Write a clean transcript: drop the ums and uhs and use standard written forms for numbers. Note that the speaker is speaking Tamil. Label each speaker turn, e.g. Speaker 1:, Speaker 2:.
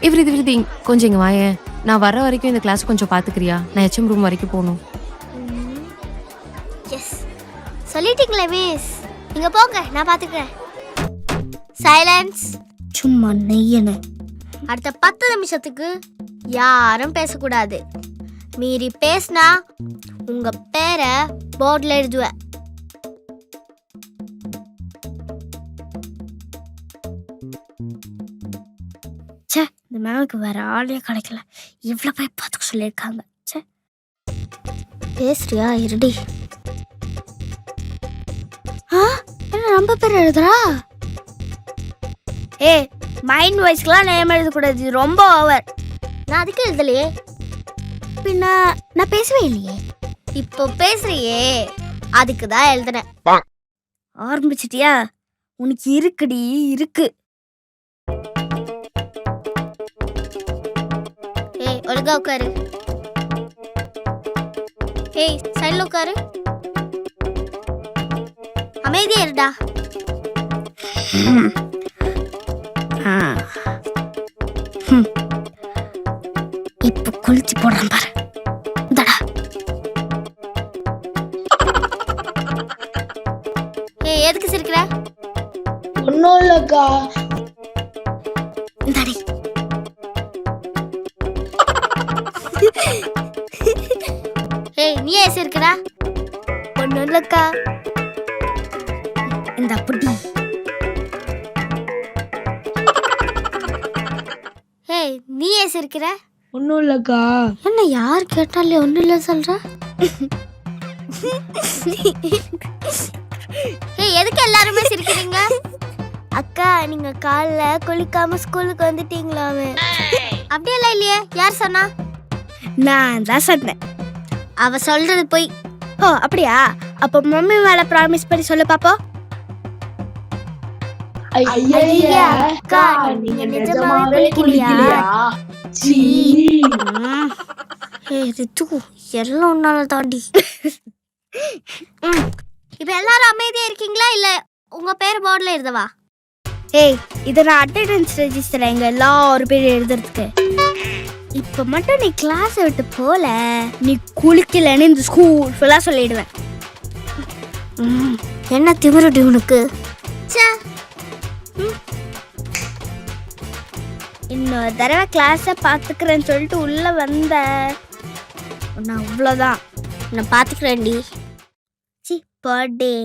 Speaker 1: இவருதி கொஞ்சம் இங்க வாயேன். நான் வர வரைக்கும் இந்த கிளாஸ் கொஞ்சம் பாத்துக்கிறியா? நான் HM ரூம் வரைக்கும் போகணும்.
Speaker 2: எஸ் சொல்லிட்டீங்களே மிஸ், நீங்க போங்க, நான் பாத்துக்கிறேன். சைலன்ஸ்.
Speaker 3: சும்மா நெய்யனு.
Speaker 2: அடுத்த 10 நிமிஷத்துக்கு யாரும் பேசக்கூடாது. மீறி பேசினா உங்க பேரை போர்டில் எழுதுவேன்.
Speaker 3: சே, இந்த மேமுக்கு வேற ஆளே கிடைக்கல. இவ்வளோ போய் பார்த்துக்க சொல்லியிருக்காங்க. சே,
Speaker 2: பேசுறியா? இருடி.
Speaker 3: என்ன நம்ம பேர் எழுதுறா? ஏ, மைண்ட் வாய்ஸ்க்கெலாம் நேம் எழுதக்கூடாது, இது ரொம்ப ஓவர்.
Speaker 2: நான் அதுக்கு எழுதலையே.
Speaker 3: பின்ன நான் பேசவே இல்லையே.
Speaker 2: இப்போ பேசுறியே, அதுக்கு தான் எழுதுனேன்.
Speaker 3: ஆரம்பிச்சிட்டியா? உனக்கு இருக்குடி, இருக்கு.
Speaker 2: ஏய், ஒழுங்கா உட்காரு. ஏய், சைடில் உட்காரு. அமைதியா இருடா.
Speaker 3: இப்போ குளிச்சு போடுறேன் பாரு. இந்தடா.
Speaker 2: ஏய், எதுக்கு சிரிக்கிற?
Speaker 4: ஒன்னும் இல்லக்கா.
Speaker 3: இந்தடி.
Speaker 2: ஏய், நீ ஏன் சிரிக்கிற?
Speaker 3: ஒன்றும் இல்லக்கா. இந்த புடி.
Speaker 2: ஏய், நீ ஏன் சிரிக்கிற?
Speaker 4: ஒன்னும் இல்லக்கா.
Speaker 3: என்ன யார் கேட்டாலே ஒன்றும் இல்லை சொல்ற?
Speaker 2: ஏய், எதுக்கு எல்லாருமே சிரிக்கிறீங்க?
Speaker 3: அக்கா, நீங்க காலைல குளிக்காம ஸ்கூலுக்கு வந்துட்டீங்களாமே.
Speaker 2: அப்படியெல்லாம் இல்லையே. யார் சொன்னா?
Speaker 3: நான் தான் சொன்னேன்.
Speaker 2: அவ சொல்றது போய்.
Speaker 3: ஓ, அப்படியா? அப்போ மம்மி மேல ப்ராமிஸ் பண்ணி சொல்லு பாப்போம்.
Speaker 4: ஐயா
Speaker 3: அக்கா, நீங்க நிஜமாவே குளிக்கலையா?
Speaker 4: சீ.
Speaker 3: ஏய் ரித்து, எல்லாம் உன்னால தாண்டி.
Speaker 2: இப்போ எல்லாரும் அமைதியா இருக்கீங்களா இல்ல உங்க பேர் போர்டில் எழுதவா?
Speaker 3: ஏய், இதை நான் அட்டெண்டன்ஸ் ரெஜிஸ்டர் எங்க எல்லாரும் பேர் எழுதுறதுக்கு. இப்போ மட்டும் நீ கிளாஸ் விட்டு போல, நீ குளிக்கலன்னு இந்த ஸ்கூல் ஃபுல்லாக சொல்லிடுவேன்.
Speaker 2: என்ன திமிருடி உனக்கு?
Speaker 3: இன்னொரு தடவை கிளாஸை பார்த்துக்கிறேன்னு சொல்லிட்டு உள்ள வந்த நான் அவ்வளோதான்.
Speaker 2: நான் பாத்துக்கிறேன்டி.
Speaker 3: C birthday